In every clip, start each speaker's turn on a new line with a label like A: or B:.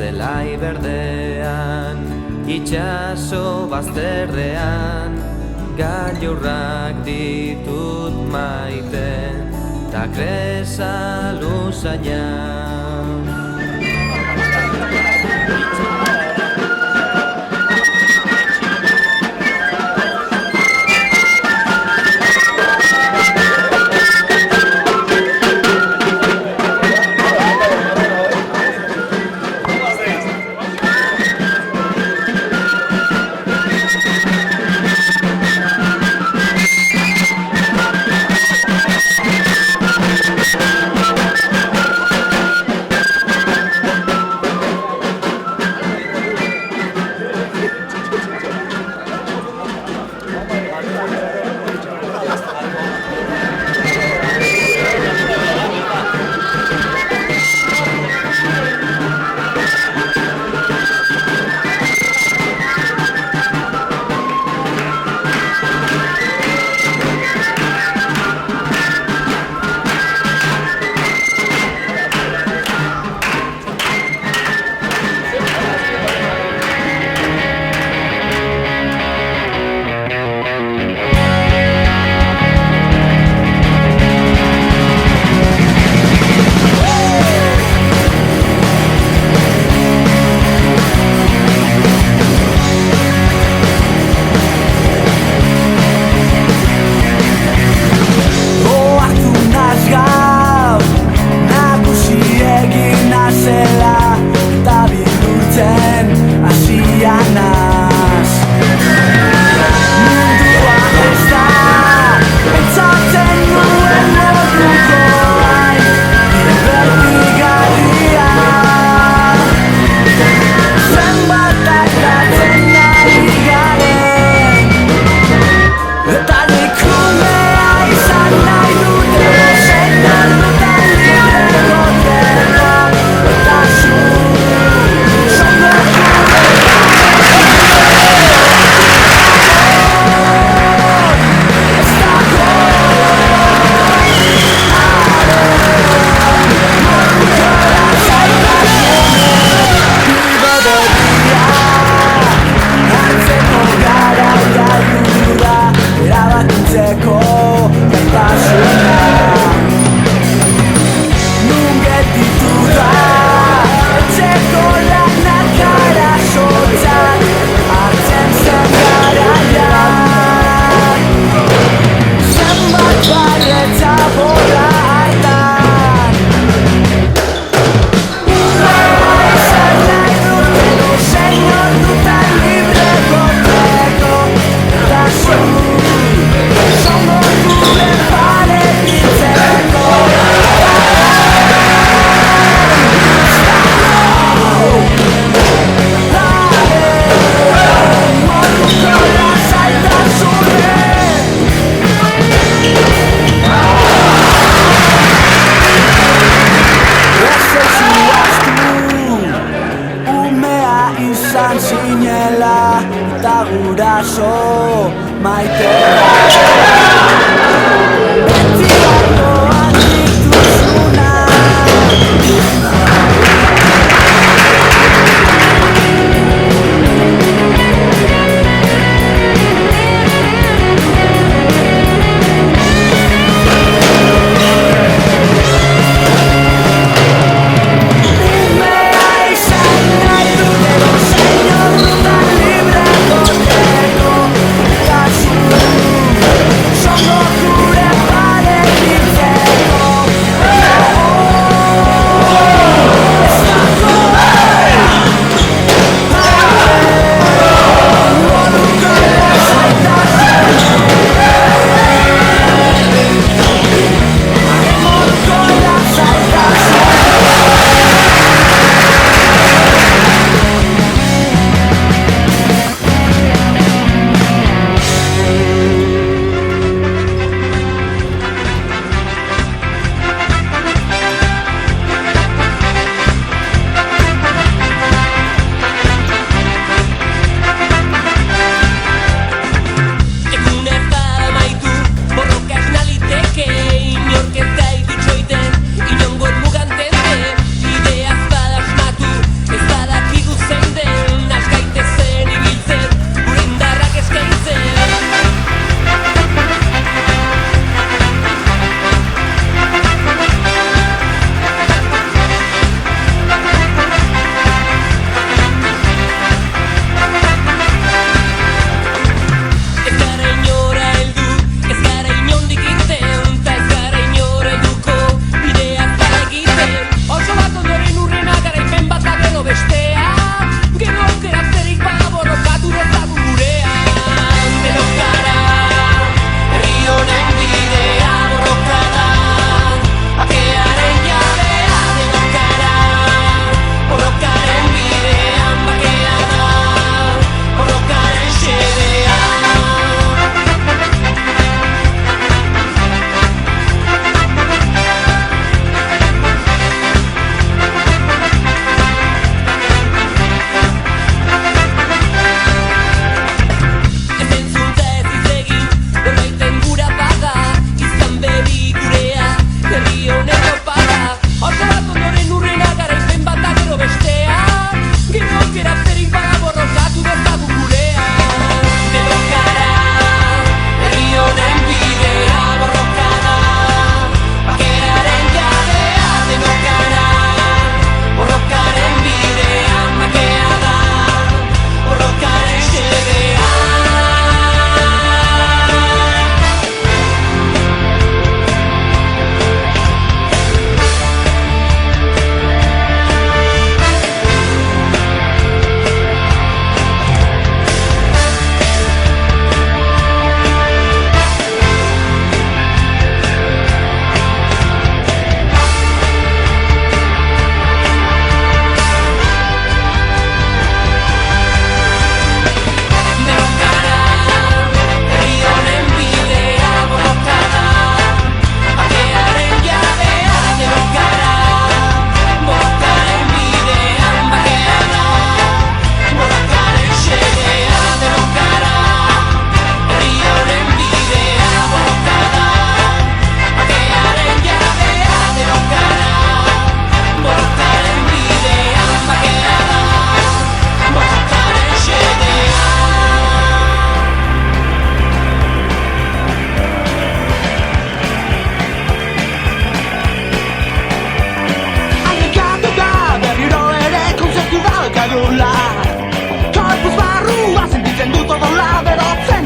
A: zelai berdean, itxaso bazterrean, gailurrak ditut maiten, ta kresa luzainan.
B: Izan zinela eta guraso maitea beti barroak dituzuna.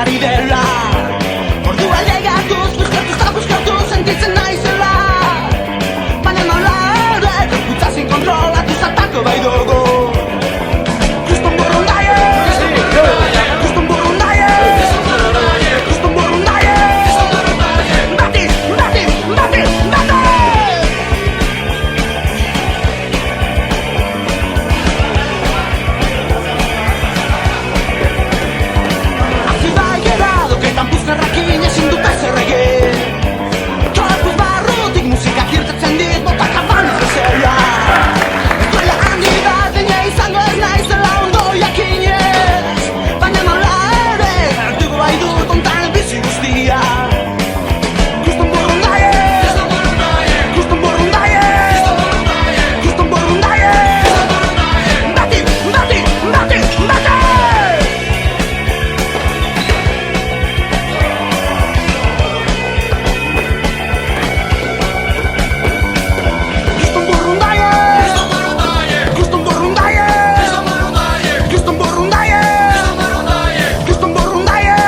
B: ari dela. Ordua llegatu, buscatu, sentitzen naizela. Baina nola ere, gorputza sin kontrolatu saltako bai dugu. Kriston borrondaie, kriston borrondaie, kriston borrondaie, bati, bati, bati, bati. Así va gerado que tan puzkarrakin ezin dut ezer egin. Korpuz barrutik musika irtetzen dit bota kabanez bezala. Estrella handi bat ene izango ez naizela ondo jakinez. Baina nola ere, hartuko bai dut ontan bizi guztia. Kriston borrondaie, kriston borrondaie, kriston borrondaie, bati, bati, bati, bati. Kriston borrondaie, kriston borrondaie, kriston borrondaie, kriston borrondaie,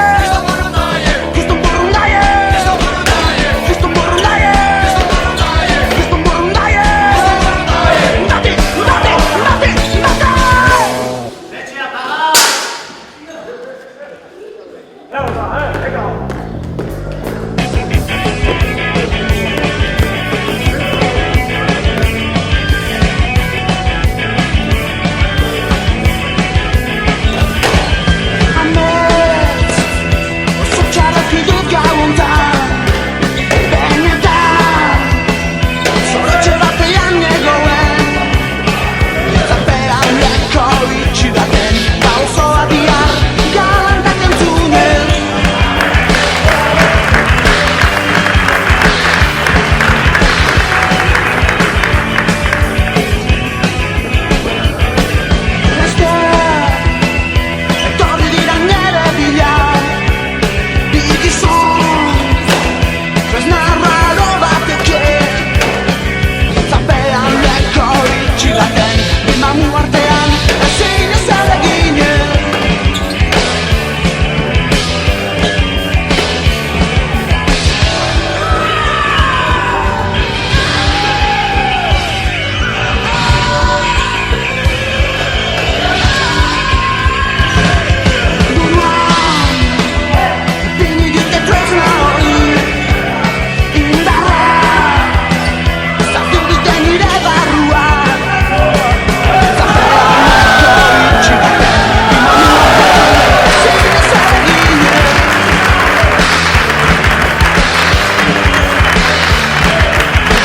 B: kriston borrondaie, kriston borrondaie, kriston borrondaie, bati, bati, bati, bati. Amets, oso txarrak dut gau hontan. Benetan, zorotxe batean negoen. Zapean leko itxi baten, pausoa bihar galantak entzunez. Etorri dira nere bila, bi gizon, tresna raro batekin. Zapean leko itxi baten, bi mamu artean, ezin ezer eginen. Buruan, ipini dute tresna hori, indarra, sartu dute nire barruan. Zapean leko itxi baten, bi mamu artean, ezin ezer eginen.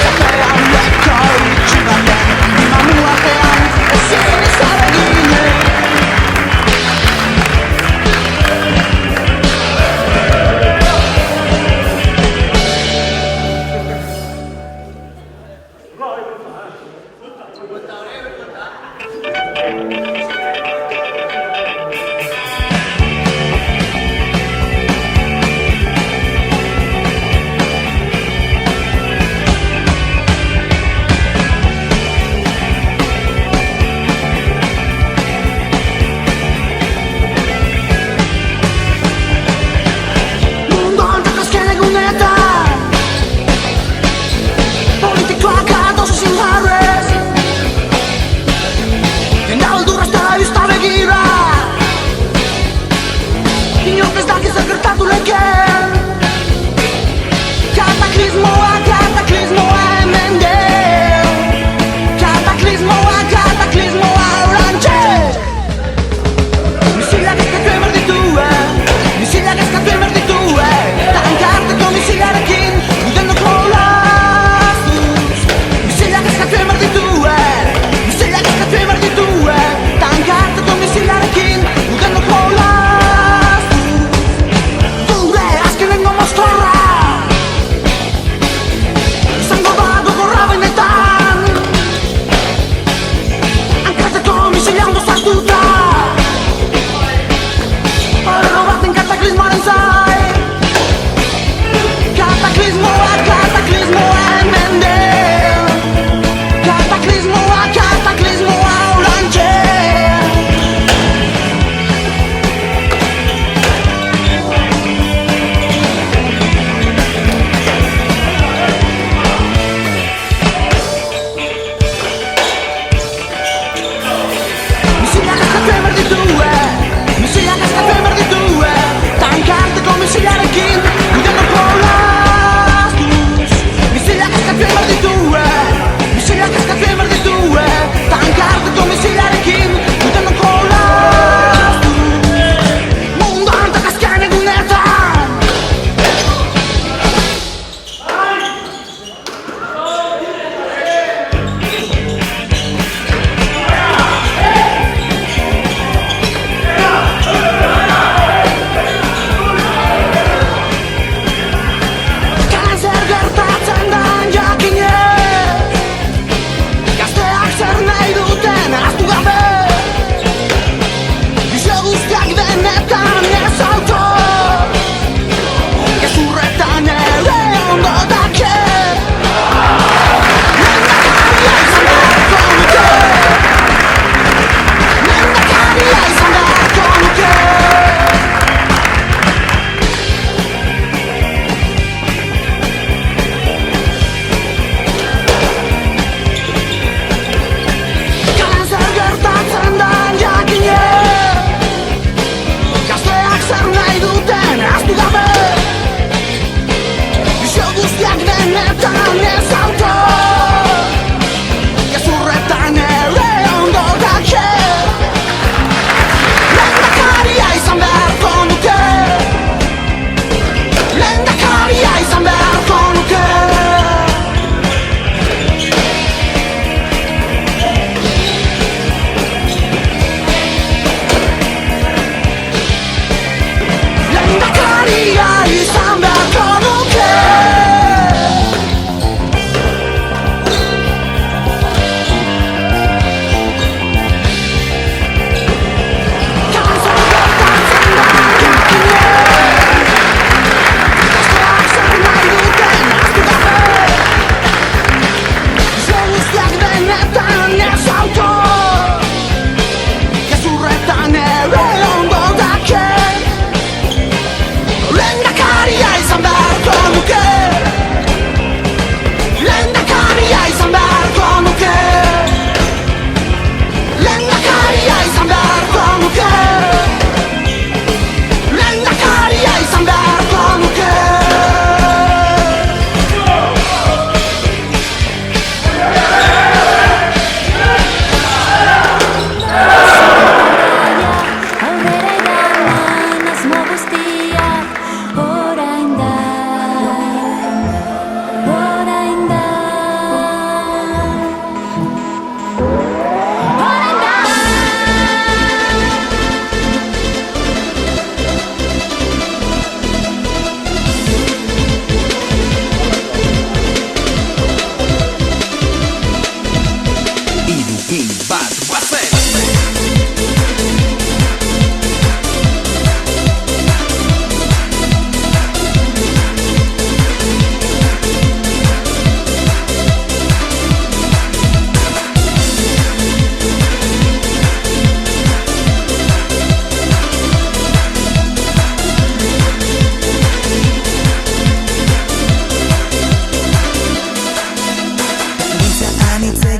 B: Zapean leko itxi baten, bi mamu artean, ezin ezer eginen. Mundu honetako azken egunetan, politikoak ados ezin jarrez. Jendea beldurra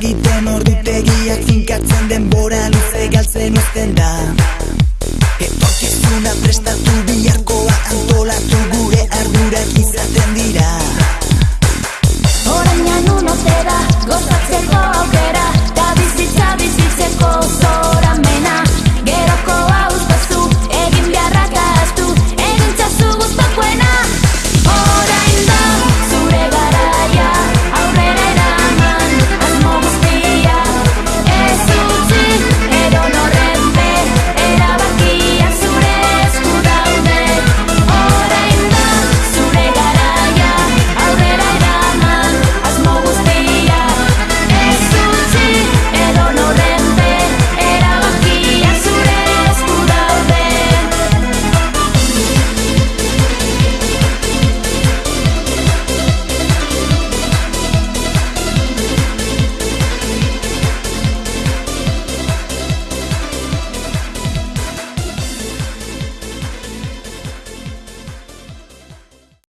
C: egiten ordutegiak finkatzen denbora luze galtzen uzten da. Etorkizuna prestatu biharkoa antolatu gure ardurak izaten dira.
D: Oraina non ote da